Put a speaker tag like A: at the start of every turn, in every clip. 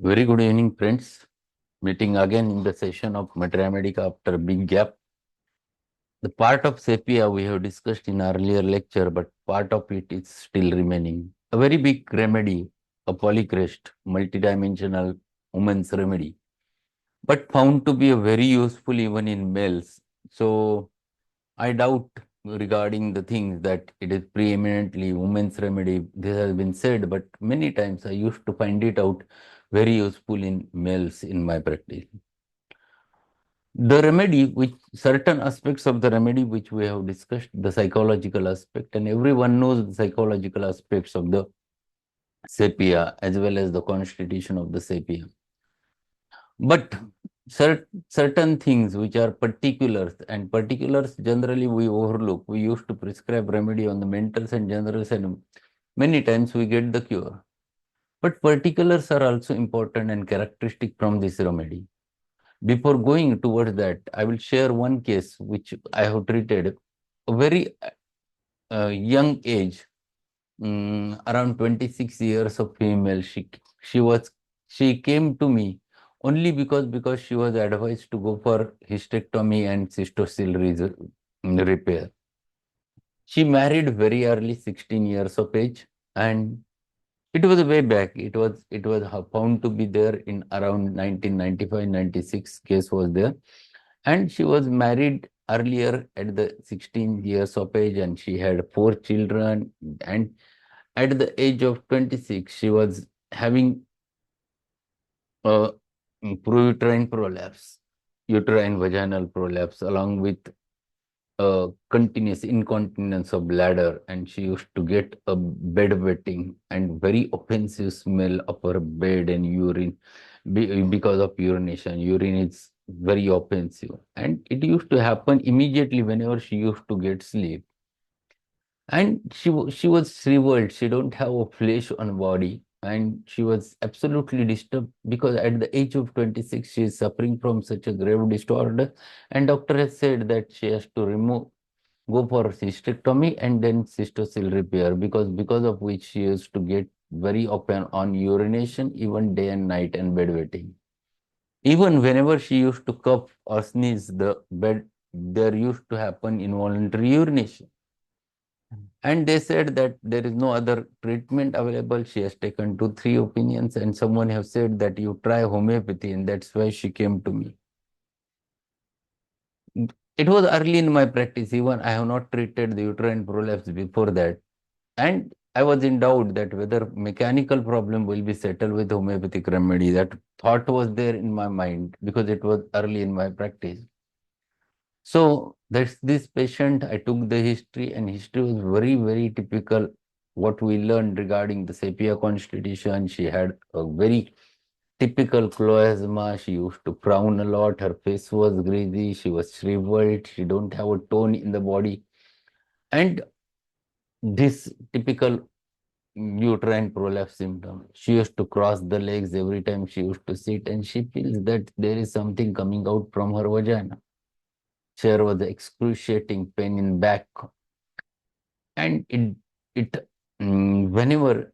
A: Very good evening, friends. Meeting again in the session of Materia Medica after a big gap. The part of Sepia we have discussed in earlier lecture, but part of it is still remaining. A very big remedy, a polycrest, multidimensional woman's remedy, but found to be a very useful even in males. So I doubt regarding the things that it is preeminently women's remedy. This has been said, but many times I used to find it out very useful in males in my practice. The remedy, which certain aspects of the remedy which we have discussed, the psychological aspect, and everyone knows the psychological aspects of the sepia as well as the constitution of the sepia. But certain things which are particulars, and particulars generally we overlook. We used to prescribe remedy on the mentals and generals, and many times we get the cure. But particulars are also important and characteristic from this remedy. Before going towards that, I will share one case which I have treated. A very young age, around 26 years of female. She came to me only because she was advised to go for hysterectomy and cystocele repair. She married very early, 16 years of age, and it was way back. It was found to be there in around 1995-96. Case was there, and she was married earlier at the 16 years of age, and she had 4 children. And at the age of 26, she was having a uterine prolapse, uterine vaginal prolapse, along with continuous incontinence of bladder, and she used to get a bedwetting and very offensive smell of her bed and urine because of urination. Urine is very offensive, and it used to happen immediately whenever she used to get sleep. And she was shriveled. She don't have a flesh on body, and she was absolutely disturbed because at the age of 26 she is suffering from such a grave disorder, and doctor has said that she has to go for cystectomy and then cystocele repair, because of which she used to get very often on urination, even day and night, and bedwetting. Even whenever she used to cough or sneeze, the bed there used to happen involuntary urination. And they said that there is no other treatment available. She has taken 2, 3 opinions, and someone have said that you try homeopathy, and that's why she came to me. It was early in my practice. Even I have not treated the uterine prolapse before that. And I was in doubt that whether mechanical problem will be settled with homeopathic remedy. That thought was there in my mind because it was early in my practice. So that's this patient. I took the history, and history was very, very typical. What we learned regarding the sepia constitution, she had a very typical chloasma. She used to frown a lot. Her face was greasy. She was shriveled. She don't have a tone in the body. And this typical uterine prolapse symptom. She used to cross the legs every time she used to sit, and she feels that there is something coming out from her vagina. There was excruciating pain in back, and it whenever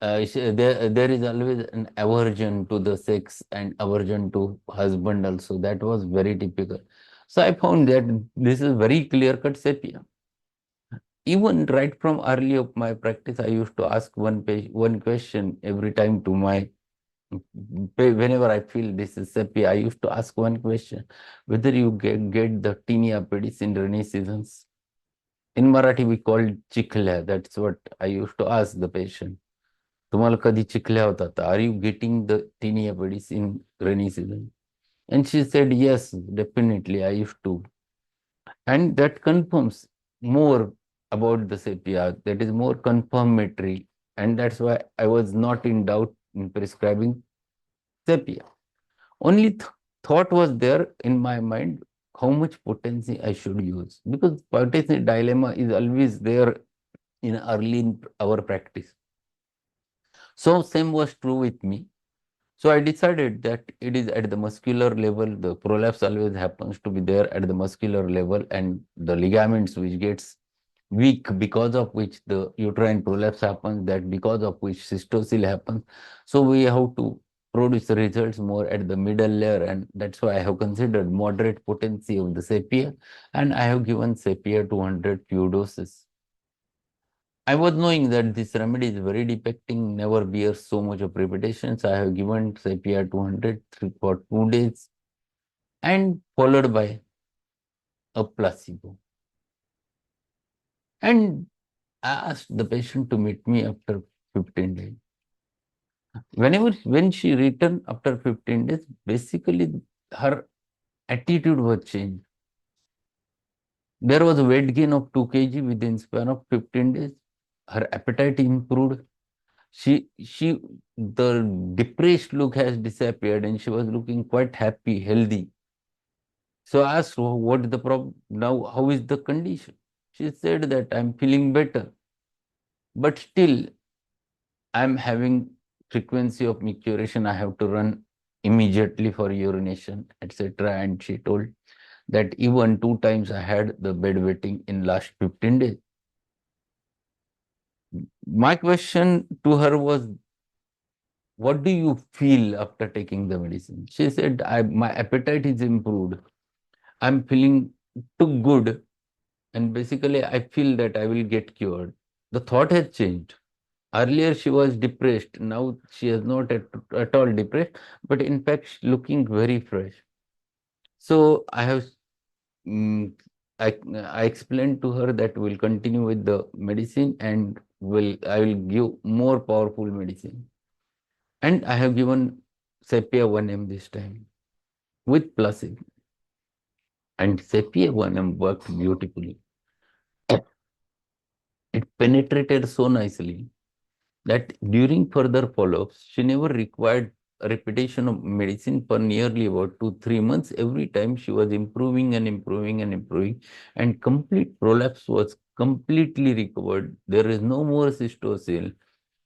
A: there is always an aversion to the sex and aversion to husband also. That was very typical. So I found that this is very clear cut sepia. Even right from early of my practice, I used to ask one question every time to my whenever I feel this is sepia. I used to ask one question: whether you get the tinea pedis in rainy seasons. In Marathi, we call चिखल्या. That's what I used to ask the patient. तुम्हाला कधी चिखल्या होतात? Are you getting the tinea pedis in rainy season? And she said, yes, definitely, I used to. And that confirms more about the sepia. That is more confirmatory. And that's why I was not in doubt in prescribing sepia. Only thought was there in my mind how much potency I should use, because potency dilemma is always there in early in our practice. So same was true with me. So I decided that it is at the muscular level. The prolapse always happens to be there at the muscular level, and the ligaments which gets weak, because of which the uterine prolapse happens, that because of which cystocele happens. So we have to produce results more at the middle layer, and that's why I have considered moderate potency of the Sepia, and I have given Sepia 200 few doses. I was knowing that this remedy is very defecting, never bears so much of repetition, so I have given Sepia 200 for 2 days and followed by a placebo. And I asked the patient to meet me after 15 days. When she returned after 15 days, basically her attitude was changed. There was a weight gain of 2 kg within span of 15 days. Her appetite improved. She the depressed look has disappeared and she was looking quite happy, healthy. So I asked her, what is the problem now? How is the condition? She said that I'm feeling better, but still I'm having frequency of micturition. I have to run immediately for urination, etc. And she told that even 2 times I had the bedwetting in last 15 days. My question to her was, what do you feel after taking the medicine? She said, my appetite is improved. I'm feeling too good. And basically, I feel that I will get cured. The thought has changed. Earlier, she was depressed. Now, she is not at all depressed, but in fact, looking very fresh. So, mm, I explained to her that we'll continue with the medicine and I will give more powerful medicine. And I have given Sepia 1M this time with placebo. And Sepia 1M worked beautifully. It penetrated so nicely that during further follow-ups, she never required a repetition of medicine for nearly about 2-3 months. Every time she was improving and improving and improving, and complete prolapse was completely recovered. There is no more cystocele.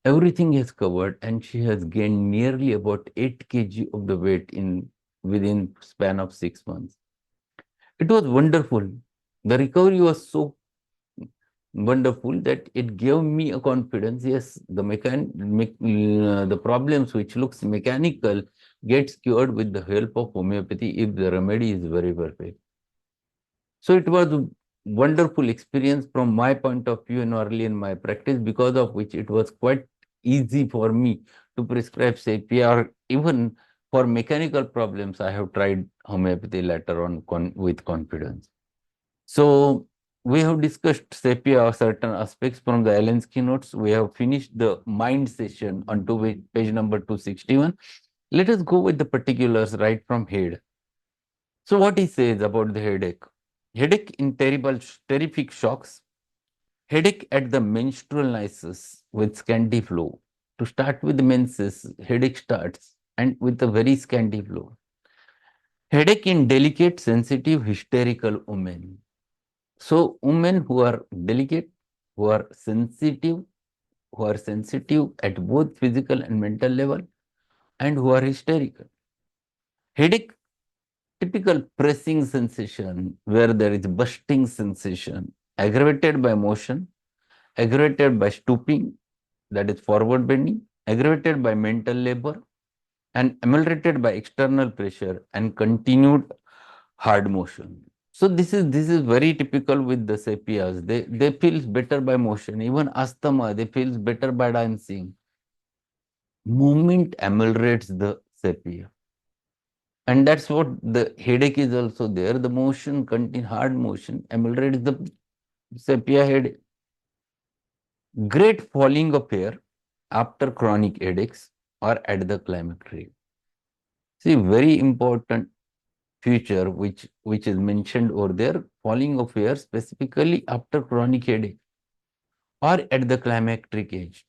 A: Everything is covered, and she has gained nearly about 8 kg of the weight in within span of 6 months. It was wonderful. The recovery was so wonderful that it gave me a confidence. Yes, the problems which looks mechanical gets cured with the help of homeopathy if the remedy is very perfect. So it was a wonderful experience from my point of view and early in my practice, because of which it was quite easy for me to prescribe Sepia, or even for mechanical problems I have tried homeopathy later on with confidence. So we have discussed Sepia certain aspects from the Allen's notes. We have finished the mind session on page number 261. Let us go with the particulars right from head. So what he says about the headache. Headache in terrific shocks. Headache at the menstrual nisus with scanty flow. To start with menses, headache starts and with a very scanty flow. Headache in delicate, sensitive, hysterical women. So women who are delicate, who are sensitive at both physical and mental level, and who are hysterical. Headache, typical pressing sensation where there is bursting sensation, aggravated by motion, aggravated by stooping, that is forward bending, aggravated by mental labor, and ameliorated by external pressure and continued hard motion. So this is very typical with the sepias. They feels better by motion. Even asthma, they feels better by dancing. Movement ameliorates the sepia. And that's what the headache is also there. The motion, hard motion, ameliorates the sepia headache. Great falling of hair after chronic headaches or at the climacteric. See, very important feature which is mentioned over there, falling of hair specifically after chronic headache or at the climacteric age.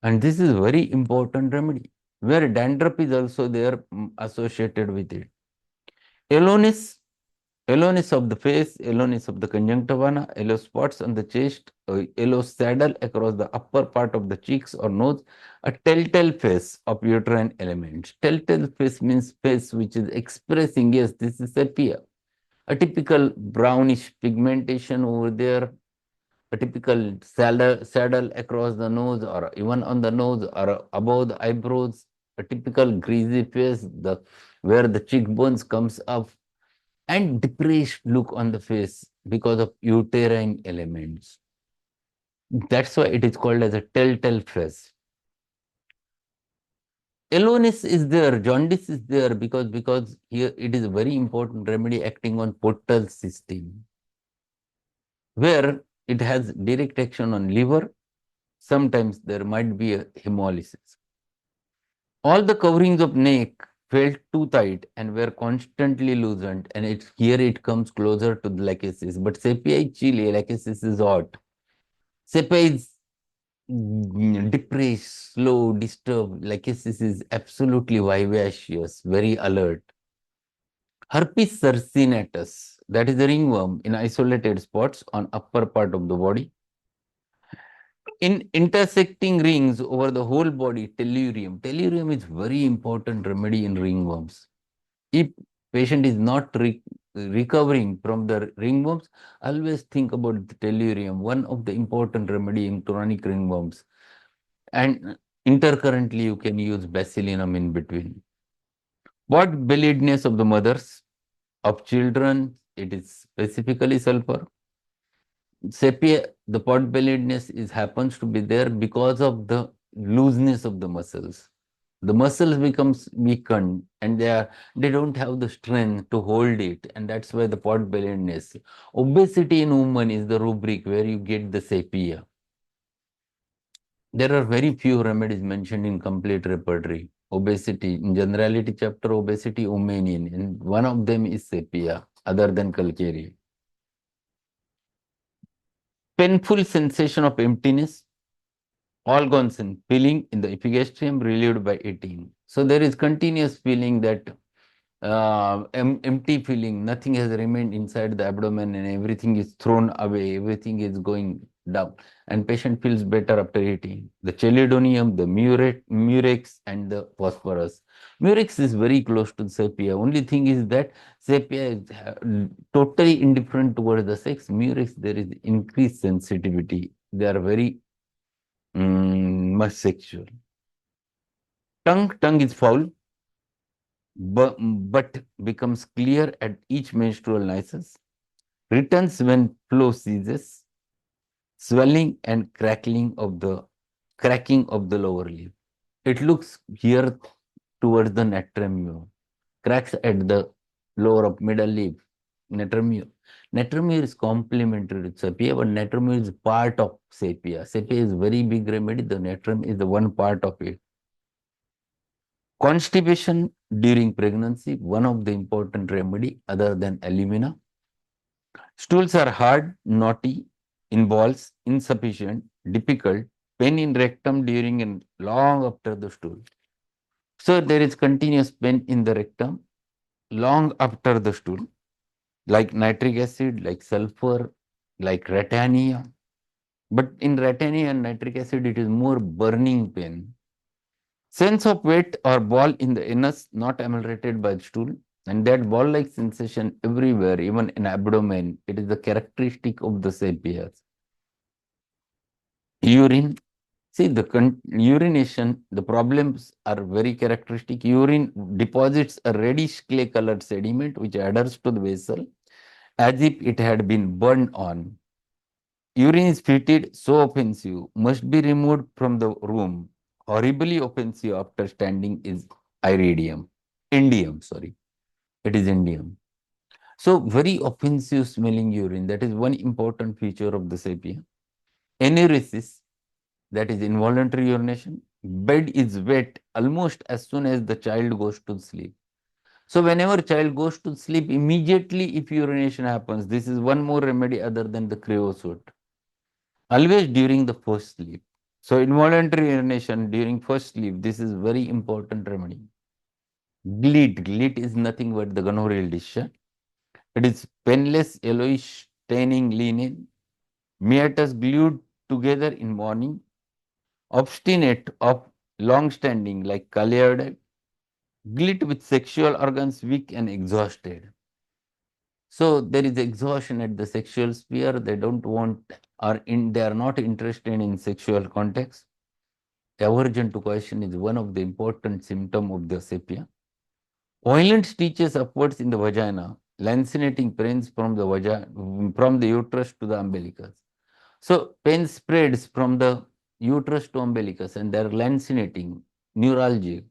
A: And this is very important remedy where dandruff is also there associated with it. Yellowness, yellowness of the face, yellowness of the conjunctiva, yellow spots on the chest, yellow saddle across the upper part of the cheeks or nose, a telltale face of uterine elements. Telltale face means face which is expressing, yes, this is sepia. A typical brownish pigmentation over there, a typical saddle across the nose or even on the nose or above the eyebrows, a typical greasy face, where the cheekbones comes up, and depressed look on the face because of uterine elements. That's why it is called as a telltale face. Aloneness is there, jaundice is there because here it is a very important remedy acting on portal system, where it has direct action on liver. Sometimes there might be a hemolysis. All the coverings of neck felt too tight and were constantly loosened, and here it comes closer to the lachesis. But sepia is chilly, lachesis is hot. Sepia is depressed, slow, disturbed. Lachesis is absolutely vivacious, very alert. Herpes circinatus, that is a ringworm in isolated spots on upper part of the body. In intersecting rings over the whole body, tellurium. Tellurium is very important remedy in ringworms. If patient is not recovering from the ringworms, always think about the tellurium, one of the important remedy in chronic ringworms. And intercurrently, you can use basilinum in between. What belliedness of the mothers, of children, it is specifically sulfur. Sepia, the pot belliedness is happens to be there because of the looseness of the muscles. The muscles becomes weakened and they don't have the strength to hold it, and that's why the pot belliedness. Obesity in women is the rubric where you get the sepia. There are very few remedies mentioned in complete repertory. Obesity, in generality chapter, obesity, omanian, and one of them is sepia, other than calcarea. Painful sensation of emptiness, Algonson, feeling in the epigastrium relieved by eating. So there is continuous feeling that empty feeling, nothing has remained inside the abdomen and everything is thrown away, everything is going down, and patient feels better after eating. The chelidonium, the murex, and the phosphorus. Murex is very close to sepia. Only thing is that sepia is totally indifferent towards the sex. Murex, there is increased sensitivity. They are very much sexual. Tongue is foul, but becomes clear at each menstrual nisus, returns when flow ceases, swelling and cracking of the lower lip. It looks here towards the natremio, cracks at the lower of middle lip, natremio. Natremio is complementary to sepia, but natremio is part of sepia. Sepia is very big remedy. The natrum is the one part of it. Constipation during pregnancy, one of the important remedy other than alumina. Stools are hard, knotty, in balls, insufficient, difficult, pain in rectum during and long after the stool. So there is continuous pain in the rectum long after the stool, like nitric acid, like sulfur, like ratania. But in ratania and nitric acid, it is more burning pain. Sense of weight or ball in the anus not ameliorated by stool, and that ball-like sensation everywhere, even in abdomen. It is the characteristic of the sepias. Urine. See, the urination, the problems are very characteristic. Urine deposits a reddish clay-colored sediment which adheres to the vessel as if it had been burned on. Urine is fetid, so offensive, must be removed from the room. Horribly offensive after standing is iridium. Indium, sorry. It is indium. So, very offensive smelling urine. That is one important feature of the sepia. Enuresis, that is involuntary urination. Bed is wet almost as soon as the child goes to sleep. So, whenever child goes to sleep, immediately if urination happens, this is one more remedy other than the creosote. Always during the first sleep. So involuntary urination during first sleep, this is very important remedy. Glit. Glit is nothing but the gonorrheal discharge. It is painless yellowish staining linen. Meatus glued together in morning. Obstinate of long standing like Kaliade. Glit with sexual organs weak and exhausted. So there is exhaustion at the sexual sphere. They don't want or they are not interested in sexual context. aversion to coition is one of the important symptoms of the sepia. Violent stitches upwards in the vagina, lancinating pains from the uterus to the umbilicus. So pain spreads from the uterus to umbilicus and they are lancinating, neuralgic.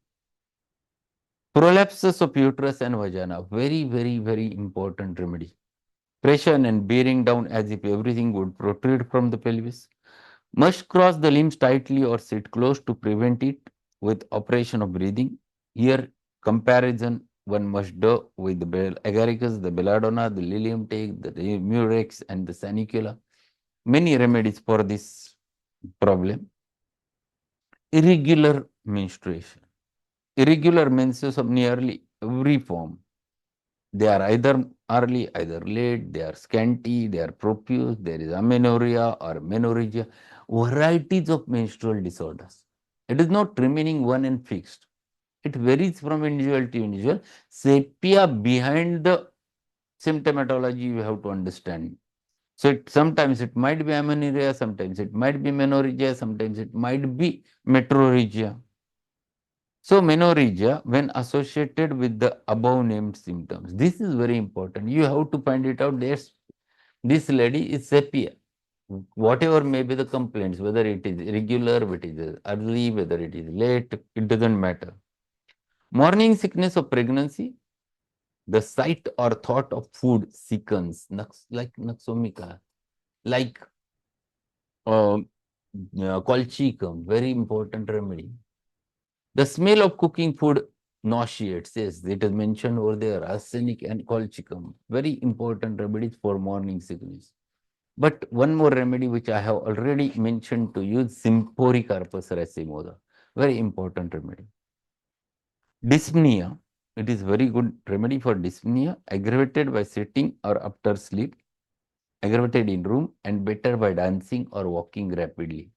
A: Prolapses of uterus and vagina, very, very, very important remedy. Pressure and bearing down as if everything would protrude from the pelvis. Must cross the limbs tightly or sit close to prevent it with operation of breathing. Here, comparison one must do with the agaricus, the belladonna, the lilium take, the murex, and the sanicula. Many remedies for this problem. Irregular menstruation. Irregular menses of nearly every form. They are either early, either late, they are scanty, they are profuse, there is amenorrhea or menorrhagia, varieties of menstrual disorders. It is not remaining one and fixed. It varies from individual to individual. Sepia behind the symptomatology you have to understand. So sometimes it might be amenorrhea, sometimes it might be menorrhagia, sometimes it might be metrorrhagia. So menorrhagia when associated with the above named symptoms. This is very important. You have to find it out. This lady is sepia. Whatever may be the complaints, whether it is irregular, whether it is early, whether it is late, it doesn't matter. Morning sickness of pregnancy, the sight or thought of food sickens, like naxomika, like uh, colchicum, very important remedy. The smell of cooking food nauseates. Yes, it is mentioned over there. Arsenic and colchicum, very important remedies for morning sickness. But one more remedy which I have already mentioned to you, Symporicarpus racemosa, very important remedy. Dyspnea, it is very good remedy for dyspnea, aggravated by sitting or after sleep, aggravated in room, and better by dancing or walking rapidly.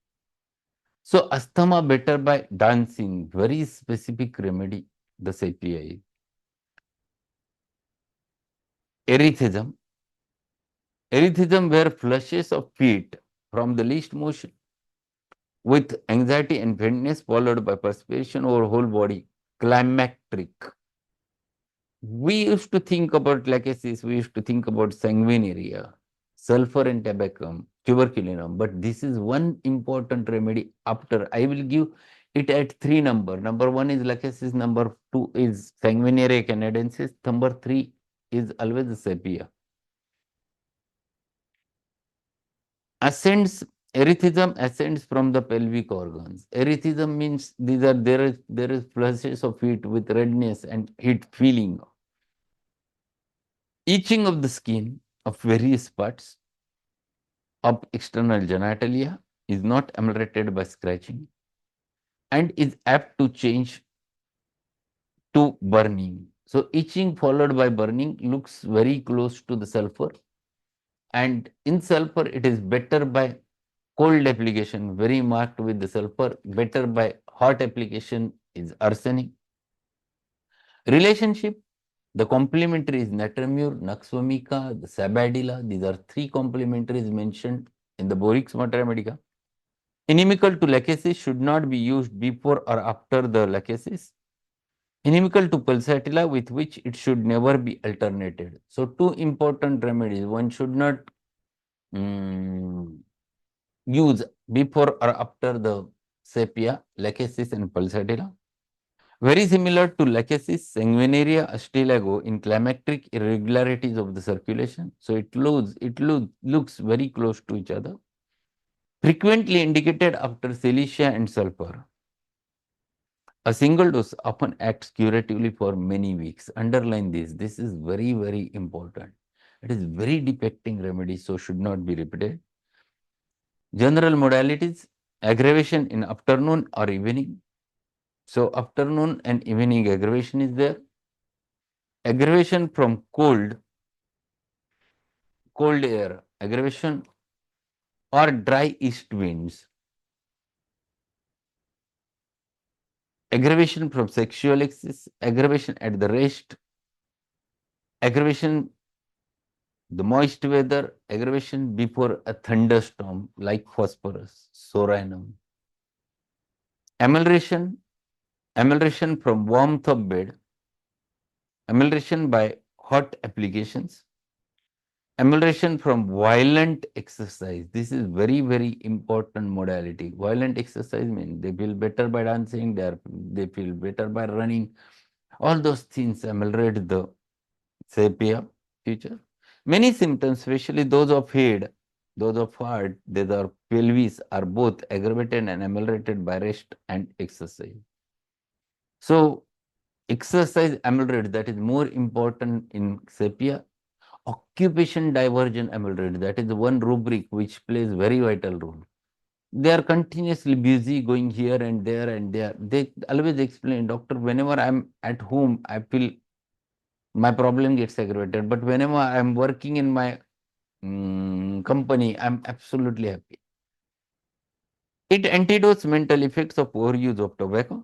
A: So asthma better by dancing, very specific remedy, the CPI. Erythism. Erythism were flushes of feet from the least motion with anxiety and faintness followed by perspiration over whole body. Climacteric. We used to think about lachesis, we used to think about sanguinaria, sulfur and tabacum, tuberculinum, but this is one important remedy after. I will give it at three number. Number one is lachesis, number two is sanguinaria canadensis, number three is always sepia. Ascends, erythism ascends from the pelvic organs. Erythism means there is flushes of heat with redness and heat feeling. Itching of the skin of various parts of external genitalia is not ameliorated by scratching and is apt to change to burning. So itching followed by burning looks very close to the sulfur, and in sulfur it is better by cold application, very marked with the sulfur, better by hot application is arsenic. Relationship, the complementary is natramur, naxvomica, the sabadilla. These are three complementaries mentioned in the Borix Mater Medica. Inimical to lachesis should not be used before or after the lachesis. Inimical to pulsatilla, with which it should never be alternated. So two important remedies. One should not use before or after the sepia, lachesis and pulsatilla. Very similar to lachesis, sanguinaria, astilago in climacteric irregularities of the circulation. So looks very close to each other. Frequently indicated after silicia and sulfur. A single dose often acts curatively for many weeks. Underline this. This is very, very important. It is very defecting remedy, so should not be repeated. General modalities, aggravation in afternoon or evening. So afternoon and evening aggravation is there. Aggravation from cold air, aggravation or dry east winds. Aggravation from sexual excess, aggravation at the rest, aggravation the moist weather, aggravation before a thunderstorm like phosphorus, soranum. Amelioration, amelioration from warmth of bed, amelioration by hot applications, amelioration from violent exercise. This is very, very important modality. Violent exercise means they feel better by dancing, they feel better by running. All those things ameliorate the sepia feature. Many symptoms, especially those of head, those of heart, those of pelvis, are both aggravated and ameliorated by rest and exercise. So, exercise ameliorate, that is more important in sepia. Occupation diversion ameliorate, that is one rubric which plays very vital role. They are continuously busy going here and there and there. They always explain, doctor, whenever I'm at home, I feel my problem gets aggravated. But whenever I'm working in my company, I'm absolutely happy. It antidotes mental effects of overuse of tobacco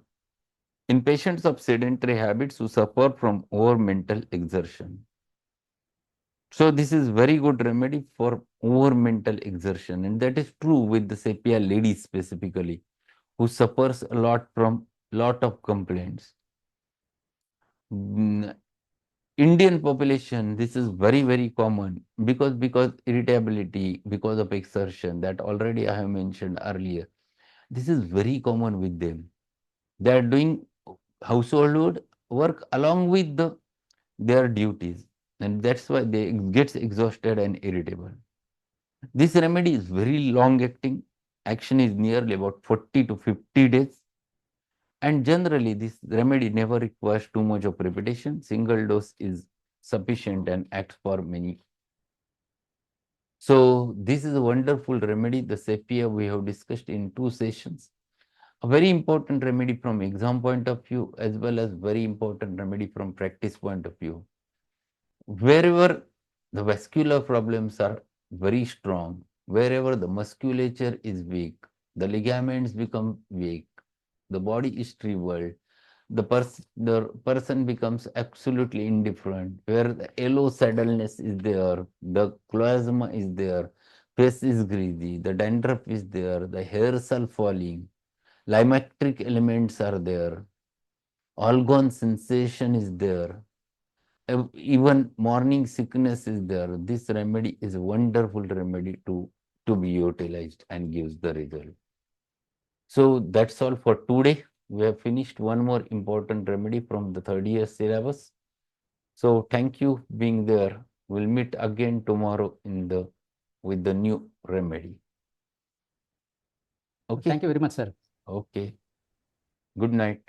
A: in patients of sedentary habits who suffer from over mental exertion. So this is very good remedy for over mental exertion, and that is true with the sepia ladies specifically, who suffers a lot from lot of complaints. Indian population, this is very, very common because irritability, because of exertion, that already I have mentioned earlier. This is very common with them. They are doing household work along with their duties, and that's why they get exhausted and irritable. This remedy is very long acting. Action is nearly about 40 to 50 days. And generally, this remedy never requires too much of repetition. Single dose is sufficient and acts for many. So, this is a wonderful remedy. The sepia we have discussed in 2 sessions. A very important remedy from exam point of view, as well as very important remedy from practice point of view. Wherever the vascular problems are very strong, wherever the musculature is weak, the ligaments become weak, the body is shriveled, the person becomes absolutely indifferent, where the yellow saddleness is there, the chloasma is there, face is greasy, the dandruff is there, the hairs are falling, limacteric elements are there, organ sensation is there, even morning sickness is there. This remedy is a wonderful remedy to be utilized and gives the result. So that's all for today. We have finished one more important remedy from the third year syllabus. So thank you being there. We'll meet again tomorrow with the new remedy. Okay.
B: Thank you very much, sir.
A: Okay. Good night.